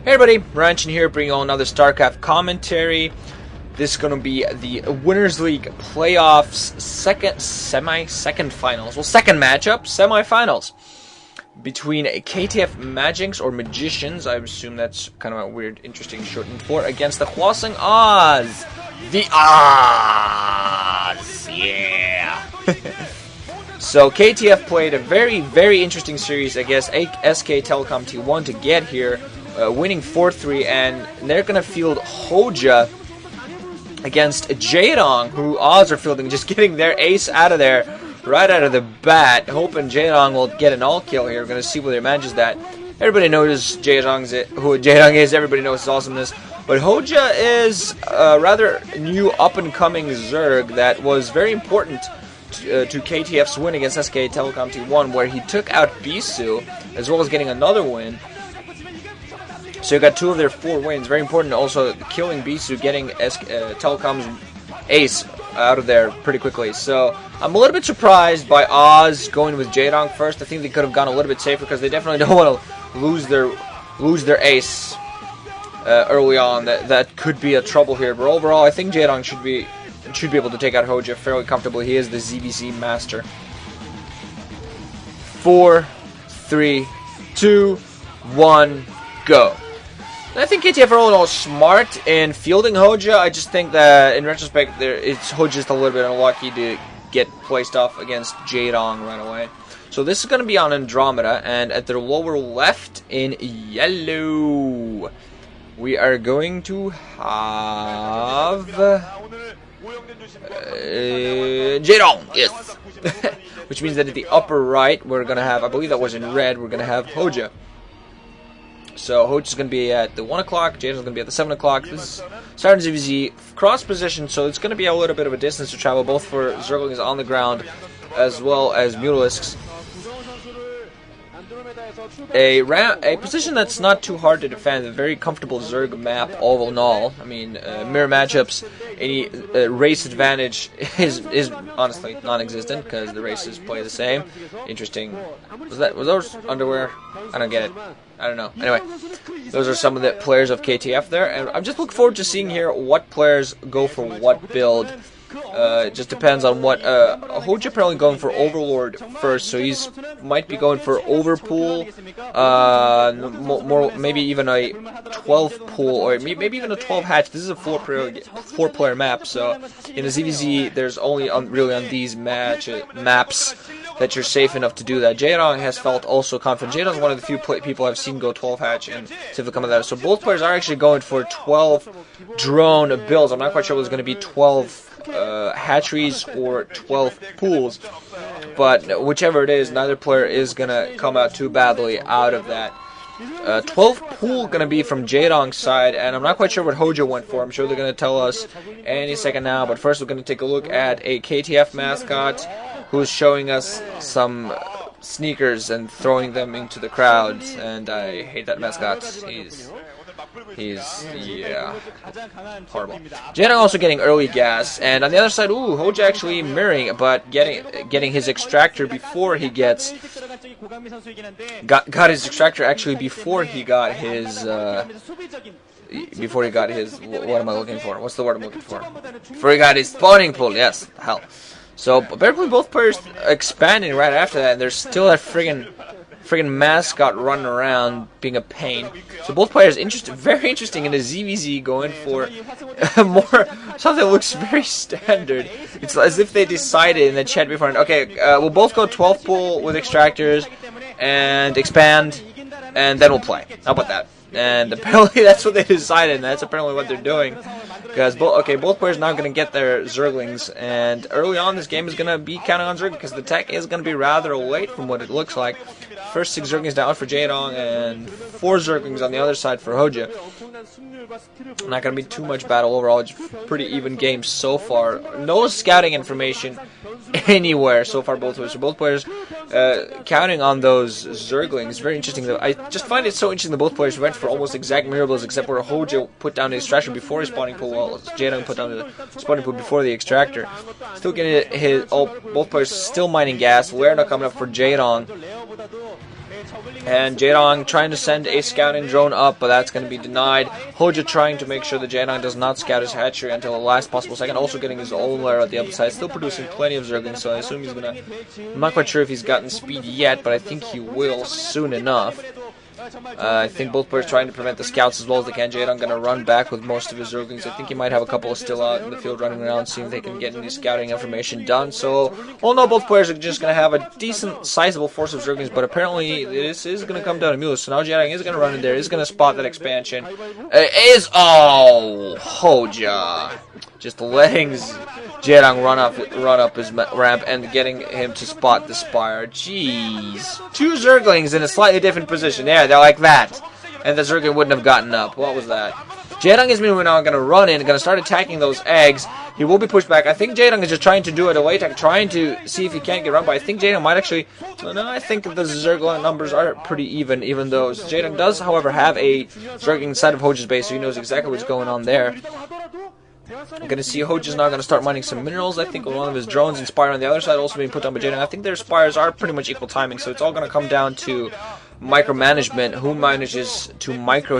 Hey everybody, Ranchin here, bringing you all another StarCraft commentary. This is going to be the Winners League Playoffs second matchup, semifinals between KTF Magics or Magicians. I assume that's kind of a weird, interesting shortened for, against the Hwaseung Oz. The Oz, yeah. So KTF played a very, very interesting series against SK Telecom T1 to get here. Winning 4-3, and they're going to field HoeJJa against Jaedong, who Oz are fielding, just getting their ace out of there right out of the bat, hoping Jaedong will get an all-kill here. We're going to see whether he manages that. Everybody knows who Jaedong is, everybody knows his awesomeness, but HoeJJa is a rather new up-and-coming zerg that was very important to KTF's win against SK Telecom T1, where he took out Bisu, as well as getting another win. So you got 2 of their 4 wins. Very important also killing Bisu, getting Telecom's ace out of there pretty quickly. So I'm a little bit surprised by Oz going with Jaedong first. I think they could have gone a little bit safer because they definitely don't want to lose their ace early on. That could be a trouble here. But overall, I think Jaedong should be able to take out HoeJJa fairly comfortably. He is the ZVZ master. 4, 3, 2, 1, go. I think KTF are all in all smart in fielding HoeJJa. I just think that in retrospect, HoeJJa just a little bit unlucky to get placed off against Jaedong right away. So this is going to be on Andromeda, and at their lower left in yellow, we are going to have Jaedong, yes. Which means that at the upper right, we're going to have, I believe that was in red, we're going to have HoeJJa. So HoeJJa's going to be at the 1 o'clock, Jaedong's going to be at the 7 o'clock. This is starting ZVZ cross position, so it's going to be a little bit of a distance to travel, both for Zerglings on the ground as well as Mutalisks. A position that's not too hard to defend, a very comfortable Zerg map all in all. I mean, mirror matchups, any race advantage is honestly non-existent because the races play the same. Interesting. Was those underwear? I don't get it. I don't know. Anyway, those are some of the players of KTF there, and I'm just looking forward to seeing here what players go for what build. It just depends on what HoeJJa apparently going for Overlord first, so he's might be going for Overpool, maybe even a 12 pool, or maybe even a 12 hatch. This is a 4-player map, so in a ZVZ there's only really on these maps that you're safe enough to do that. Jaedong has felt also confident. Jaedong is one of the few people I've seen go 12 hatch and see if they come out of that. So both players are actually going for 12 drone builds. I'm not quite sure whether it's going to be 12 hatcheries or 12 pools, but whichever it is, neither player is going to come out too badly out of that. 12 pool going to be from Jaedong's side, and I'm not quite sure what HoeJJa went for. I'm sure they're going to tell us any second now, but first we're going to take a look at a KTF mascot who's showing us some sneakers and throwing them into the crowd, and I hate that mascot. He's yeah, horrible. Jaedong also getting early gas, and on the other side, HoeJJa actually mirroring, but getting his extractor before he got his extractor actually before he got his what am I looking for? What's the word I'm looking for? Before he got his spawning pool. Yes, hell. So apparently both players expanding right after that, and there's still that friggin' mascot running around being a pain. So both players very interesting in a ZVZ going for something that looks very standard. It's as if they decided in the chat beforehand, okay, we'll both go 12 pool with extractors and expand, and then we'll play. How about that? And apparently that's what they decided, and that's apparently what they're doing. Because both players now going to get their Zerglings, and early on this game is going to be counting on Zerg because the tech is going to be rather late from what it looks like. First 6 Zerglings down for Jaedong, and 4 Zerglings on the other side for HoeJJa. Not going to be too much battle overall. It's pretty even game so far. No scouting information anywhere so far both ways. So both players counting on those Zerglings. Very interesting though. I just find it so interesting that both players went for almost exact mirror builds, except where HoeJJa put down his extractor before his spawning pool, while Jaedong put down the spawning pool before the extractor. Still getting both players still mining gas. We're not coming up for Jaedong. And Jaedong trying to send a scouting drone up, but that's going to be denied. HoeJJa trying to make sure that Jaedong does not scout his hatchery until the last possible second. Also getting his own lair at the upper side. Still producing plenty of zerglings, so I assume he's going to... I'm not quite sure if he's gotten speed yet, but I think he will soon enough. I think both players trying to prevent the scouts as well as they can. Jaedong going to run back with most of his zerglings. I think he might have a couple still out in the field running around, seeing if they can get any scouting information done. So, all in all, both players are just going to have a decent, sizable force of zerglings, but apparently this is going to come down to mules. So now Jaedong is going to run in there, is going to spot that expansion. HoeJJa just letting Jaedong run up his ramp and getting him to spot the spire. Jeez. 2 zerglings in a slightly different position. Yeah, they're like that. And the zergling wouldn't have gotten up. What was that? Jaedong is now going to run in, going to start attacking those eggs. He will be pushed back. I think Jaedong is just trying to do a delay attack, trying to see if he can't get run by. I think Jaedong might actually... No, I think the zergling numbers are pretty even though Jaedong does, however, have a zergling inside of HoeJJa's base, so he knows exactly what's going on there. I'm going to see HoeJJa's now going to start mining some minerals, I think, with one of his drones and Spire on the other side also being put down by Jaedong. I think their Spires are pretty much equal timing, so it's all going to come down to micromanagement, who manages to micro